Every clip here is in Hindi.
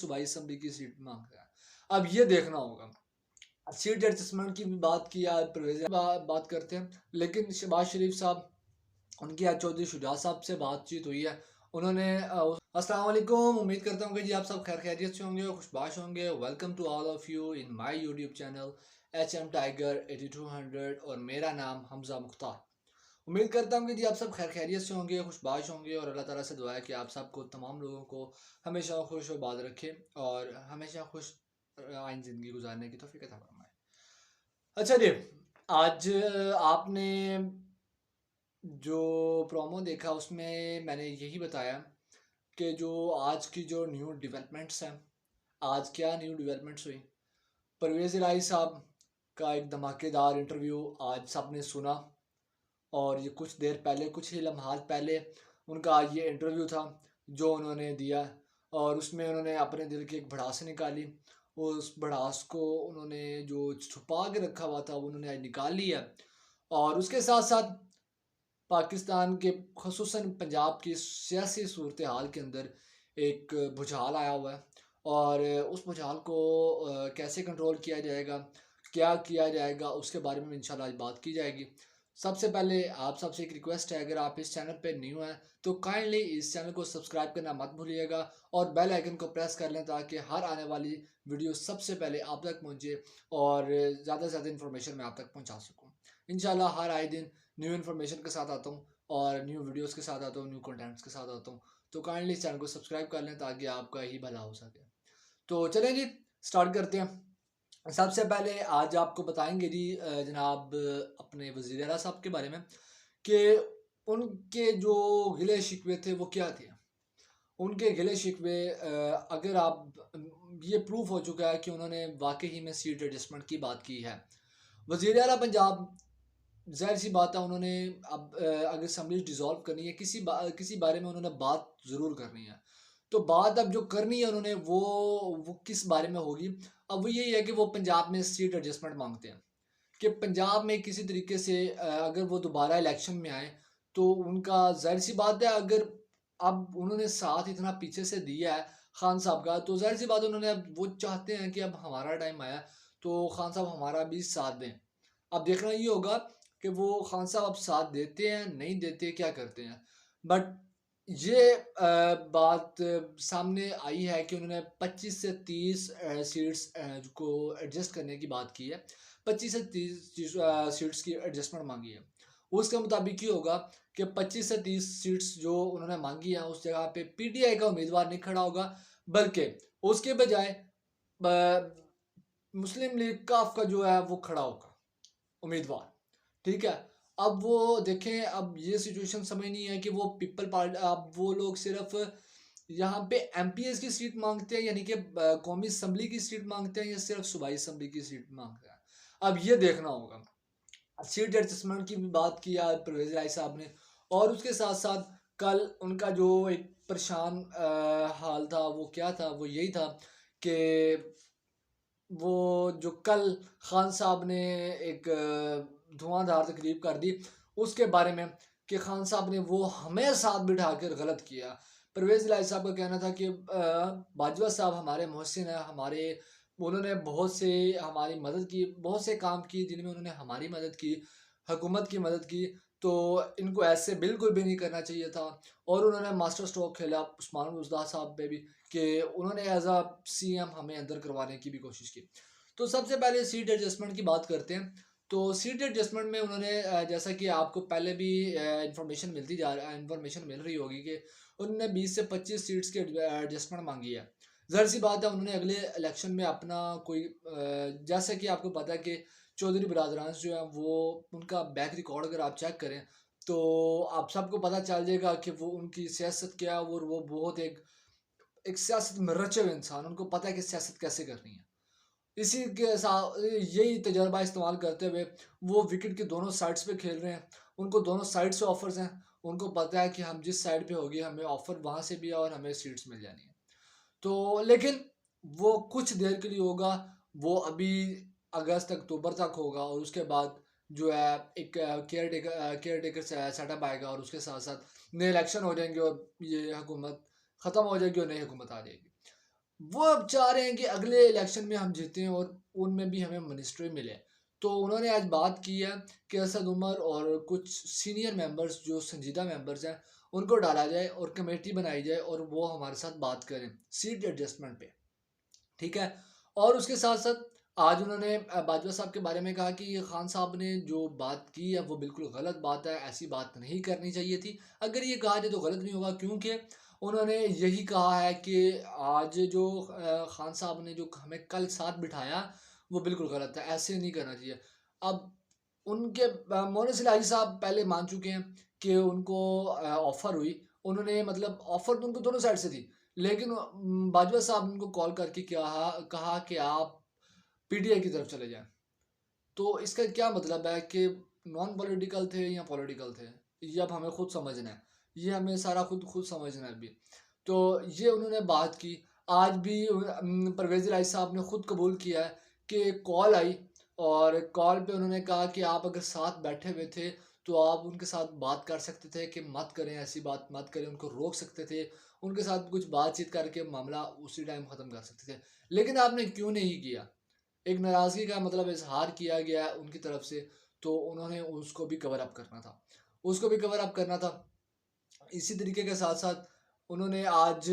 सूबाई असम्बली की सीट मांग रहा है। अब ये देखना होगा। सीट एडजस्टमेंट की भी बात की, आज परवेज बात करते हैं, लेकिन शहबाज शरीफ साहब, उनकी आज चौधरी शुजा साहब से बातचीत हुई है। उन्होंने अस्सलाम वालेकुम, उम्मीद करता हूँ कि जी आप सब खैर खैरियत से होंगे और खुशबाश होंगे। Welcome to all of you in my YouTube channel HM tiger 8200 और मेरा नाम हमजा मुख्तार। उम्मीद करता हूँ कि जी आप सब खैर खैरियत से होंगे, खुशबाश होंगे और अल्लाह ताला से दुआ है कि आप सबको, तमाम लोगों को हमेशा खुश और बाद रखे और हमेशा खुश आइन ज़िंदगी गुजारने की तौफीक अता फरमाए। अच्छा जी, आज आपने जो प्रोमो देखा उसमें मैंने यही बताया कि जो आज की जो न्यू डेवलपमेंट्स हैं, आज क्या न्यू डेवलपमेंट्स हुई। परवेज़ इलाही साहब का एक धमाकेदार इंटरव्यू आज सबने सुना और ये कुछ देर पहले, कुछ ही लम्हात पहले उनका ये इंटरव्यू था जो उन्होंने दिया और उसमें उन्होंने अपने दिल की एक भड़ास निकाली। उस भड़ास को उन्होंने जो छुपा के रखा हुआ था वो उन्होंने आज निकाल लिया और उसके साथ साथ पाकिस्तान के, ख़ुसूसन पंजाब की सियासी सूरत हाल के अंदर एक भुचाल आया हुआ है और उस भुचाल को कैसे कंट्रोल किया जाएगा, क्या किया जाएगा, उसके बारे में इंशाल्लाह आज बात की जाएगी। सबसे पहले आप सबसे एक रिक्वेस्ट है, अगर आप इस चैनल पे न्यू हैं तो काइंडली इस चैनल को सब्सक्राइब करना मत भूलिएगा और बेल आइकन को प्रेस कर लें ताकि हर आने वाली वीडियो सबसे पहले आप तक पहुंचे और ज़्यादा से ज़्यादा इन्फॉर्मेशन मैं आप तक पहुंचा सकूं। इंशाल्लाह हर आए दिन न्यू इन्फॉर्मेशन के साथ आता हूँ और न्यू वीडियोस के साथ आता हूँ, न्यू कंटेंट्स के साथ आता हूँ। तो काइंडली इस चैनल को सब्सक्राइब कर लें ताकि आपका ही भला हो सके। तो चलें जी, स्टार्ट करते हैं। सबसे पहले आज आपको बताएंगे जी जनाब अपने वज़ीर आला साहब के बारे में कि उनके जो गिले शिकवे थे वो क्या थे। उनके गिले शिकवे अगर आप, ये प्रूफ हो चुका है कि उन्होंने वाकई में सीट एडजस्टमेंट की बात की है। वज़ीर आला पंजाब, ज़ाहिर सी बात है, उन्होंने अब अगर असम्बली डिसॉल्व करनी है, किसी बारे में उन्होंने बात ज़रूर करनी है। तो बात अब जो करनी है उन्होंने वो किस बारे में होगी। अब वो यही है कि वो पंजाब में सीट एडजस्टमेंट मांगते हैं कि पंजाब में किसी तरीके से अगर वो दोबारा इलेक्शन में आए तो उनका, ज़ाहिर सी बात है, अगर अब उन्होंने साथ इतना पीछे से दिया है खान साहब का, तो ज़ाहिर सी बात है उन्होंने, अब वो चाहते हैं कि अब हमारा टाइम आया तो खान साहब हमारा भी साथ दें। अब देखना ये होगा कि वो खान साहब अब साथ देते हैं, नहीं देते, क्या करते हैं। बट ये बात सामने आई है कि उन्होंने 25 से 30 सीट्स को एडजस्ट करने की बात की है। 25 से 30 सीट्स की एडजस्टमेंट मांगी है। उसके मुताबिक ये होगा कि 25 से 30 सीट्स जो उन्होंने मांगी है उस जगह पे PTI का उम्मीदवार नहीं खड़ा होगा, बल्कि उसके बजाय मुस्लिम लीग काफ का जो है वो खड़ा होगा उम्मीदवार। ठीक है। अब वो देखें, अब ये सिचुएशन समझ नहीं है कि वो पीपल पार्टी, अब वो लोग सिर्फ यहाँ पे MPs की सीट मांगते हैं, यानी कि कौमी असम्बली की सीट मांगते हैं, या सिर्फ सूबाई असम्बली की सीट मांगते हैं। अब ये देखना होगा। सीट एडजस्टमेंट की भी बात की आज परवेज राय साहब ने और उसके साथ साथ कल उनका जो एक परेशान हाल था वो क्या था, वो यही था कि वो जो कल खान साहब ने एक धुआंधार तकरीब कर दी उसके बारे में कि खान साहब ने वो हमें साथ बिठा कर गलत किया। परवेज इलाही साहब का कहना था कि बाजवा साहब हमारे मोहसिन हैं, हमारे, उन्होंने बहुत से हमारी मदद की, बहुत से काम किए जिनमें उन्होंने हमारी मदद की, हुकूमत की मदद की, तो इनको ऐसे बिल्कुल भी नहीं करना चाहिए था। और उन्होंने मास्टर स्ट्रोक खेला उस्मान बुज़दार साहब पे भी कि उन्होंने एज अ CM हमें अंदर करवाने की भी कोशिश की। तो सबसे पहले सीट एडजस्टमेंट की बात करते हैं। तो सीट एडजस्टमेंट में उन्होंने जैसा कि आपको पहले भी इंफॉर्मेशन मिल रही होगी कि उन्होंने 20 से 25 सीट्स की एडजस्टमेंट मांगी है। ज़ाहिर सी बात है उन्होंने अगले इलेक्शन में अपना कोई जैसा कि आपको पता है कि चौधरी बरादरान जो है वो, उनका बैक रिकॉर्ड अगर आप चेक करें तो आप सबको पता चल जाएगा कि वो उनकी सियासत क्या है। वो बहुत एक सियासत में रचे हुए इंसान, उनको पता है कि सियासत कैसे करनी है। इसी के साथ यही तजर्बा इस्तेमाल करते हुए वो विकेट के दोनों साइड्स पे खेल रहे हैं। उनको दोनों साइड से ऑफर्स हैं। उनको पता है कि हम जिस साइड पे होगी हमें ऑफर वहां से भी है और हमें सीट्स मिल जानी है। तो लेकिन वो कुछ देर के लिए होगा, वो अभी अगस्त अक्टूबर तक होगा और उसके बाद जो है एक केयर टेकर सेटअप आएगा और उसके साथ साथ नए इलेक्शन हो जाएंगे और ये हुकूमत ख़त्म हो जाएगी और नई हुकूमत आ जाएगी। वो अब चाह रहे हैं कि अगले इलेक्शन में हम जीतें और उनमें भी हमें मिनिस्ट्री मिले। तो उन्होंने आज बात की है कि असद उमर और कुछ सीनियर मेंबर्स जो संजीदा मेंबर्स हैं उनको डाला जाए और कमेटी बनाई जाए और वो हमारे साथ बात करें सीट एडजस्टमेंट पे। ठीक है। और उसके साथ साथ आज उन्होंने बाजवा साहब के बारे में कहा कि ये खान साहब ने जो बात की है वो बिल्कुल गलत बात है, ऐसी बात नहीं करनी चाहिए थी। अगर ये कहा जाए तो गलत नहीं होगा, क्योंकि उन्होंने यही कहा है कि आज जो खान साहब ने जो हमें कल साथ बिठाया वो बिल्कुल गलत है, ऐसे नहीं करना चाहिए। अब उनके मोहन सिलाही साहब पहले मान चुके हैं कि उनको ऑफर हुई, उन्होंने मतलब ऑफर तो उनको दोनों साइड से थी, लेकिन बाजवा साहब ने उनको कॉल करके कहा कि आप पीटीआई की तरफ चले जाएं। तो इसका क्या मतलब है कि नॉन पॉलिटिकल थे या पॉलिटिकल थे, ये अब हमें खुद समझना है, ये हमें सारा खुद खुद समझना है अभी। तो ये उन्होंने बात की। आज भी परवेज इलाही साहब ने खुद कबूल किया है कि कॉल आई और कॉल पे उन्होंने कहा कि आप अगर साथ बैठे हुए थे तो आप उनके साथ बात कर सकते थे कि मत करें, ऐसी बात मत करें, उनको रोक सकते थे, उनके साथ कुछ बातचीत करके मामला उसी टाइम ख़त्म कर सकते थे। लेकिन आपने क्यों नहीं किया? एक नाराज़गी का मतलब इज़हार किया गया है उनकी तरफ से, तो उन्होंने उसको भी कवर अप करना था, उसको भी कवर अप करना था। इसी तरीके के साथ-साथ उन्होंने आज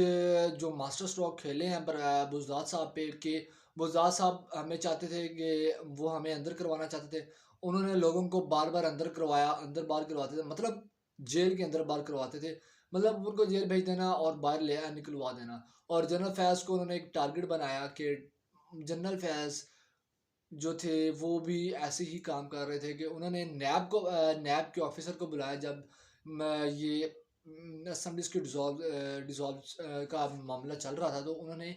जो मास्टर स्ट्रोक खेले हैं बुज़दाद साहब पे कि बुज़दाद साहब हमें चाहते थे कि वो हमें अंदर करवाना चाहते थे। उन्होंने लोगों को बार-बार अंदर करवाया, अंदर-बाहर करवाते थे, मतलब जेल के अंदर-बाहर करवाते थे। मतलब उनको जेल भेज देना और बाहर ले निकलवा देना। और जनरल फैज़ को उन्होंने एक टारगेट बनाया कि जनरल फैज़ जो थे वो भी ऐसे ही काम कर रहे थे कि उन्होंने नैब के ऑफिसर को बुलाया जब ये असेंबलीज की डिसॉल्व का मामला चल रहा था, तो उन्होंने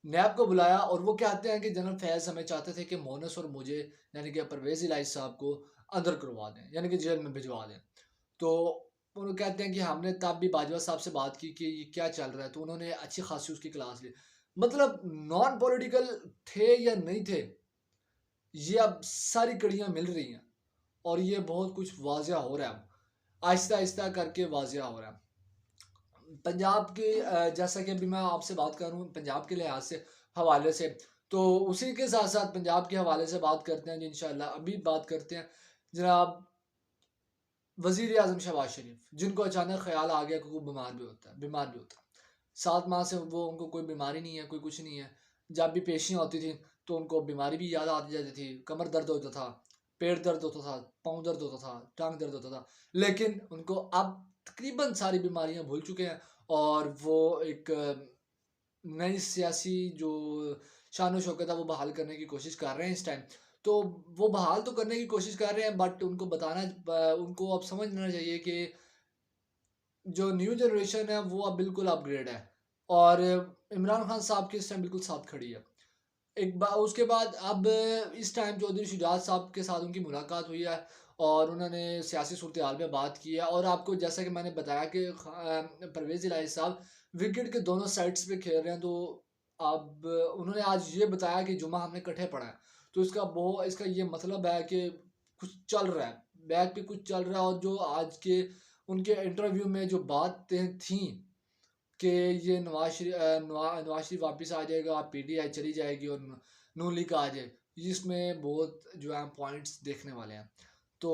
नैब को बुलाया और वो कहते हैं कि जनरल फैज़ हमें चाहते थे कि मोनस और मुझे यानी कि परवेज़ इलाही साहब को अंदर करवा दें, यानी कि जेल में भिजवा दें। तो वो कहते हैं कि हमने तब भी बाजवा साहब से बात की कि ये क्या चल रहा है, तो उन्होंने अच्छी खासी उसकी क्लास ली। मतलब नॉन पॉलिटिकल थे या नहीं थे, ये अब सारी कड़ियाँ मिल रही हैं और ये बहुत कुछ वाज़िया हो रहा है अब, आहिस्ता-आहिस्ता करके वाज़िया हो रहा है। पंजाब के जैसा कि अभी मैं आपसे बात कर रहा हूँ पंजाब के लिहाज से हवाले से, तो उसी के साथ-साथ पंजाब के हवाले से बात करते हैं जी इंशाल्लाह। अभी बात करते हैं जनाब वज़ीर आज़म शहबाज शरीफ, जिनको अचानक ख़्याल आ गया कि वो बीमार भी होता है। 7 माह से वो उनको कोई बीमारी नहीं है, कोई कुछ नहीं है। जब भी पेशियाँ होती थी, तो उनको बीमारी भी याद आती जाती थी, कमर दर्द होता था, पेट दर्द होता था, पाँव दर्द होता था, टाँग दर्द होता था। लेकिन उनको अब तकरीबन सारी बीमारियाँ भूल चुके हैं और वो एक नई सियासी जो शान-ओ-शौकत है वो बहाल करने की कोशिश कर रहे हैं इस टाइम। तो वो बहाल तो करने की कोशिश कर रहे हैं, बट उनको अब समझना चाहिए कि जो न्यू जनरेशन है वो अब बिल्कुल अपग्रेड है और इमरान खान साहब के इस टाइम बिल्कुल साथ खड़ी है। उसके बाद अब इस टाइम चौधरी शुजात साहब के साथ उनकी मुलाकात हुई है और उन्होंने सियासी सूरत-ए-हाल में बात की है और आपको जैसा कि मैंने बताया कि परवेज़ इलाही साहब विकेट के दोनों साइड्स पे खेल रहे हैं, तो अब उन्होंने आज ये बताया कि जुम्मा हमने इकट्ठे पढ़ा है। तो इसका ये मतलब है कि कुछ चल रहा है, बैक पे कुछ चल रहा है और जो आज के उनके इंटरव्यू में जो बातें थीं कि ये नवाज शरीफ वापस आ जाएगा, पीटीआई चली जाएगी और नून लीग आ जाए, इसमें बहुत जो है पॉइंट्स देखने वाले हैं। तो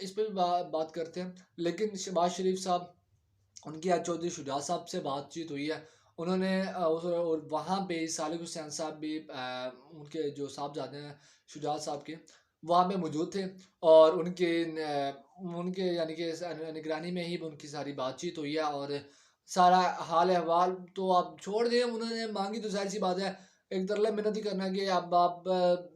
इस पे भी बात करते हैं। लेकिन शहबाज शरीफ साहब, उनकी आज चौधरी शुजात साहब से बातचीत हुई है। उन्होंने और वहाँ पे सालिक हुसैन साहब भी उनके जो साहबजादे हैं शुजात साहब के, वहाँ पे मौजूद थे और उनके यानी कि निगरानी में ही उनकी सारी बातचीत हुई है और सारा हाल अहवाल तो आप छोड़ दें, उन्होंने मांगी तो जाहिर सी बात है, एक तरला मिन्नत ही करना कि अब आप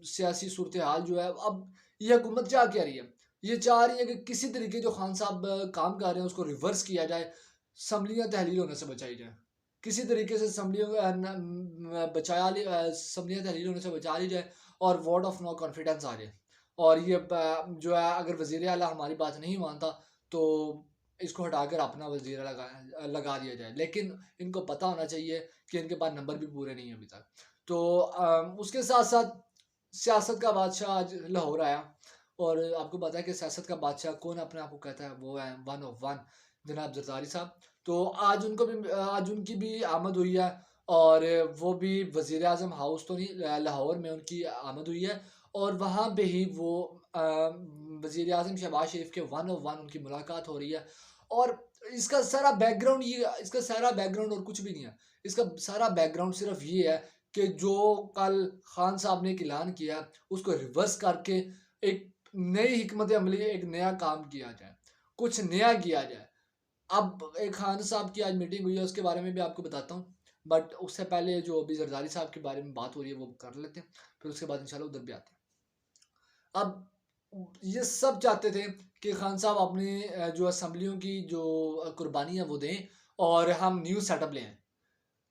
सियासी सूरत हाल जो है, अब ये हुकूमत चाह क्या रही है? ये चाह रही है कि किसी तरीके जो खान साहब काम कर रहे हैं उसको रिवर्स किया जाए, असम्बलियाँ तहलील होने से बचाई जाएँ। किसी तरीके से असम्बलियों को असम्बलियाँ तहलील होने से बचा ली जाए और वोट ऑफ नो कॉन्फिडेंस आ जाए। और ये जो है अगर वज़ीर आला हमारी बात नहीं मानता तो इसको हटाकर अपना वज़ीर लगा दिया जाए। लेकिन इनको पता होना चाहिए कि इनके पास नंबर भी पूरे नहीं है अभी तक। तो उसके साथ-साथ सियासत का बादशाह आज लाहौर आया और आपको पता है कि सियासत का बादशाह कौन अपने आप को कहता है, वो है वन ऑफ वन जनाब ज़रदारी साहब। तो आज उनकी भी आमद हुई है और वो भी वज़ीर आज़म हाउस तो नहीं, लाहौर में उनकी आमद हुई है और वहाँ पे ही वो वज़ीर आज़म शहबाज शरीफ के वन ऑफ वन उनकी मुलाकात हो रही है। और इसका सारा बैकग्राउंड और कुछ भी नहीं है। इसका सारा बैकग्राउंड सिर्फ ये है कि जो कल खान साहब ने एक ऐलान किया उसको रिवर्स करके एक नई हिकमत अमली, एक नया काम किया जाए, कुछ नया किया जाए। अब एक खान साहब की आज मीटिंग हुई है, उसके बारे में भी आपको बताता हूँ। बट उससे पहले जो अभी जरदारी साहब के बारे में बात हो रही है वो कर लेते हैं, फिर उसके बाद इंशाल्लाह उधर भी आते हैं। अब ये सब चाहते थे कि खान साहब अपनी जो असम्बलियों की जो कुर्बानी है वो दें और हम न्यू सेटअप लें।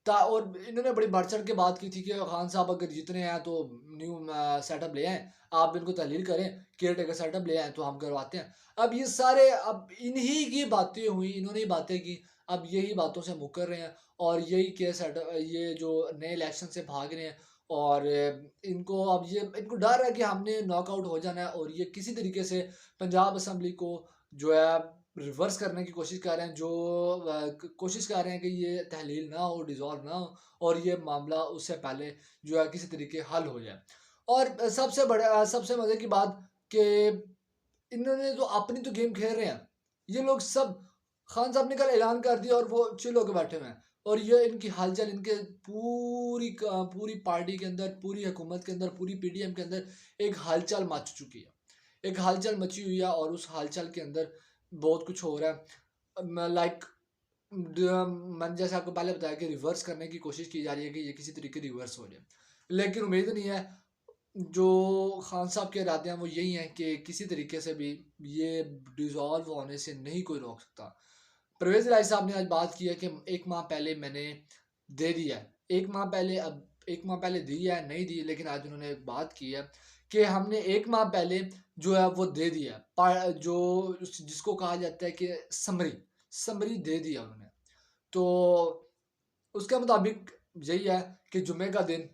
और इन्होंने बड़ी बढ़ चढ़ के बात की थी कि खान साहब अगर जीतने हैं तो न्यू सेटअप ले आए, आप इनको तहलील करें, केयर टेकर सेटअप ले आए तो हम करवाते हैं। अब ये सारे अब इन्हीं की बातें हुई, इन्होंने ही बातें की, अब यही बातों से मुकर रहे हैं और यही केयर सेटअप, ये जो नए इलेक्शन से भाग रहे हैं और इनको अब ये इनको डर है कि हमने नॉकआउट हो जाना है और ये किसी तरीके से पंजाब असम्बली को जो है रिवर्स करने की कोशिश कर रहे हैं, जो कोशिश कर रहे हैं कि ये तहलील ना हो, डिसॉल्व ना हो और ये मामला उससे पहले जो है किसी तरीके हल हो जाए। और सबसे मजे की बात कि इन्होंने जो अपनी तो गेम खेल रहे हैं, ये लोग सब खान साहब ने कल ऐलान कर दिया और वो चिल होकर बैठे हुए हैं और ये इनकी हलचल, इनके पूरी पार्टी के अंदर, पूरी हुकूमत के अंदर, पूरी पीडीएम के अंदर एक हलचल मच चुकी है, एक हलचल मची हुई है और उस हलचल के अंदर बहुत कुछ हो रहा है। लाइक मैंने जैसे आपको पहले बताया कि रिवर्स करने की कोशिश की जा रही है कि ये किसी तरीके रिवर्स हो जाए, लेकिन उम्मीद नहीं है। जो खान साहब के इरादे हैं वो यही हैं कि किसी तरीके से भी ये डिसॉल्व होने से नहीं कोई रोक सकता। परवेज इलाही साहब ने आज बात की है कि एक माह पहले मैंने दे दिया है, एक माह पहले दी है, नहीं दी, लेकिन आज उन्होंने एक बात की है कि हमने एक माह पहले जो है वो दे दिया जो जिसको कहा जाता है कि समरी समरी दे दिया उन्होंने। तो उसके मुताबिक यही है कि जुम्मे का दिन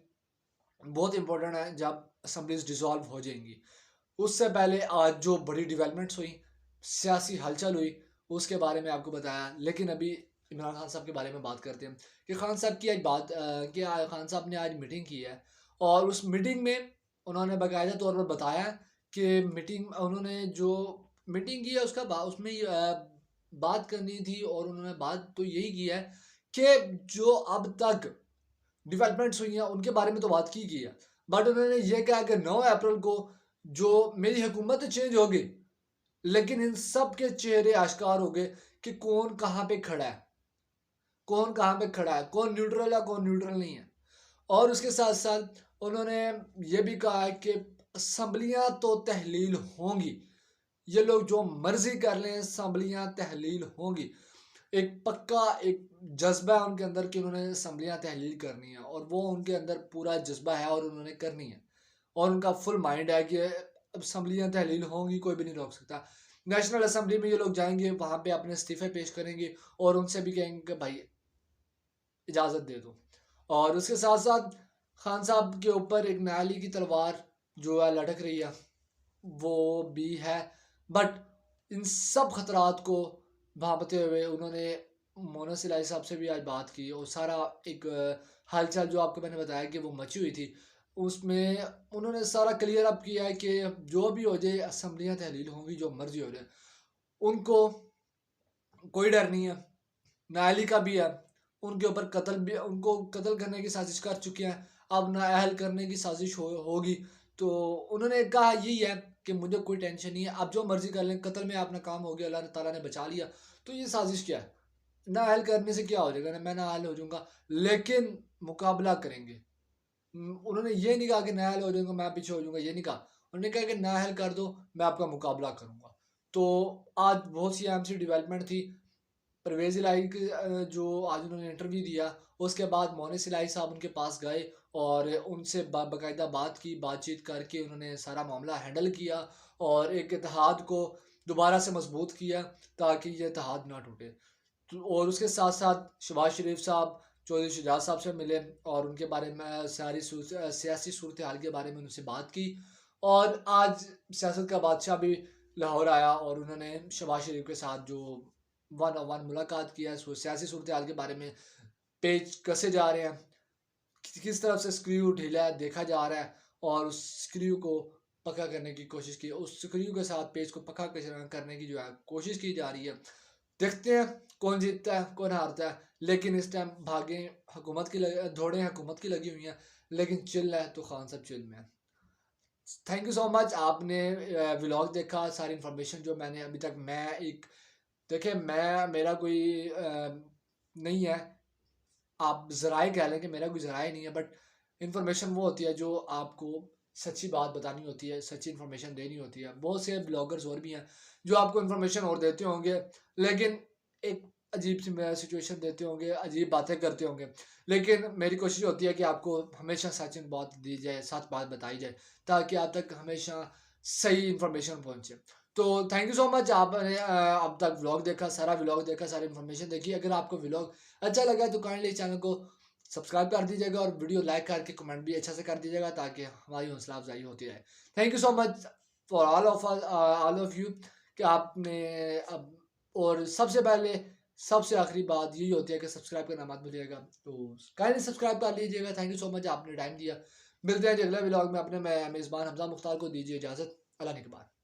बहुत इंपॉर्टेंट है जब असम्बलीज डिसॉल्व हो जाएंगी। उससे पहले आज जो बड़ी डेवलपमेंट्स हुई, सियासी हलचल हुई, उसके बारे में आपको बताया। लेकिन अभी इमरान खान साहब के बारे में बात करते हैं कि खान साहब की आज बात कि खान साहब ने आज मीटिंग की है और उस मीटिंग में उन्होंने बाकायदा तौर पर बताया कि उन्होंने जो मीटिंग की है उसमें बात करनी थी और उन्होंने बात तो यही की है कि जो अब तक डेवलपमेंट्स हुई हैं उनके बारे में तो बात की गई है, बट उन्होंने ये कहा कि 9 अप्रैल को जो मेरी हुकूमत चेंज होगी, लेकिन इन सब के चेहरे आश्कार हो गए कि कौन कहाँ पे खड़ा है, कौन कहाँ पे खड़ा है, कौन न्यूट्रल है, कौन न्यूट्रल नहीं है। और उसके साथ साथ उन्होंने ये भी कहा है कि असम्बलियाँ तो तहलील होंगी, ये लोग जो मर्जी कर लें, असम्बलियाँ तहलील होंगी। एक पक्का एक जज्बा है उनके अंदर कि उन्होंने असम्बलियाँ तहलील करनी है और वो उनके अंदर पूरा जज्बा है और उन्होंने करनी है और उनका फुल माइंड है कि असम्बलियाँ तहलील होंगी, कोई भी नहीं रोक सकता। नेशनल असम्बली में ये लोग जाएंगे, वहाँ पे अपने इस्तीफे पेश करेंगे और उनसे भी कहेंगे कि भाई इजाज़त दे दो। और उसके साथ साथ खान साहब के ऊपर एक न्यायालय की तलवार जो है लटक रही है, वो भी है। बट इन सब खतरात को भांपते हुए उन्होंने मोना सिलाई साहब से भी आज बात की और सारा एक हालचाल जो आपको मैंने बताया कि वो मची हुई थी, उसमें उन्होंने सारा क्लियर अप किया है कि जो भी हो जाए, असम्बलियाँ तहलील होंगी, जो मर्जी हो जाए, उनको कोई डर नहीं है। न्यायालय का भी है, उनके ऊपर कत्ल भी, उनको कत्ल करने की साजिश कर चुके हैं, अब नाअहल करने की साजिश होगी। तो उन्होंने कहा यही है कि मुझे कोई टेंशन नहीं है, आप जो मर्जी कर लें, कत्ल में अपना काम हो गया, अल्लाह ताला ने बचा लिया, तो ये साजिश क्या है, नाअहल करने से क्या हो जाएगा, मैं नाअहल हो जाऊंगा, लेकिन मुकाबला करेंगे। उन्होंने ये नहीं कहा कि नाअहल हो जाऊंगा मैं पीछे हो जाऊंगा, ये नहीं कहा। उन्होंने कहा कि नाअहल कर दो, मैं आपका मुकाबला करूंगा। तो आज बहुत सी अहम सी डेवलपमेंट थी। परवेज़ इलाही के जो आज उन्होंने इंटरव्यू दिया, उसके बाद मोनिस इलाही साहब उनके पास गए और उनसे बाकायदा बात की, बातचीत करके उन्होंने सारा मामला हैंडल किया और एक इत्तेहाद को दोबारा से मजबूत किया ताकि ये इत्तेहाद ना टूटे। तो और उसके साथ साथ शहबाज शरीफ साहब चौधरी शुजात साहब से मिले और उनके बारे में सियासी सूरत हाल के बारे में उनसे बात की। और आज सियासत का बादशाह भी लाहौर आया और उन्होंने शहबाज शरीफ के साथ जो वन ऑन वन मुलाकात किया, सियासी सूरत हाल के बारे में पेज कसे जा रहे हैं, किस तरफ से स्क्रू ढीला है देखा जा रहा है और उस स्क्रू को पक्का करने की कोशिश की, उस स्क्रू के साथ पेज को पक्का करने की जो है कोशिश की जा रही है। देखते हैं कौन जीतता है कौन हारता है, लेकिन इस टाइम भागे हुकूमत की दौड़े हुकूमत की लगी हुई हैं, लेकिन चिल है तो खान साहब चिल में है। थैंक यू सो मच, आपने व्लॉग देखा। सारी इन्फॉर्मेशन जो मैंने अभी तक, मैं एक देखिए मैं मेरा कोई नहीं है, आप ज़राए कह लें कि मेरा कोई ज़राए नहीं है, बट इन्फॉर्मेशन वो होती है जो आपको सच्ची बात बतानी होती है, सच्ची इन्फॉर्मेशन देनी होती है। बहुत से ब्लॉगर्स और भी हैं जो आपको इन्फॉर्मेशन और देते होंगे, लेकिन एक अजीब सी सिचुएशन देते होंगे, अजीब बातें करते होंगे, लेकिन मेरी कोशिश होती है कि आपको हमेशा सच बात दी जाए, सच बात बताई जाए, ताकि आप तक हमेशा सही इन्फॉर्मेशन पहुँचे। तो थैंक यू सो मच, आपने अब तक व्लॉग देखा, सारा व्लॉग देखा, सारी इन्फॉर्मेशन देखी। अगर आपको व्लॉग अच्छा लगा तो काइंडली चैनल को सब्सक्राइब कर दीजिएगा और वीडियो लाइक करके कमेंट भी अच्छा से कर दीजिएगा, ताकि हमारी हौसला अफजाई होती रहे। Thank you so much for all of you कि आपने अब, और सबसे पहले सबसे आखिरी बात यही होती है कि सब्सक्राइब करना मत भूलिएगा, तो काइंडली सब्सक्राइब कर लीजिएगा। थैंक यू सो मच, आपने टाइम दिया। मिलते हैं अगले व्लॉग में। अपने मैं मेज़बान हमजा मुख्तार को दीजिए इजाज़त। अल्लाह निगहबान।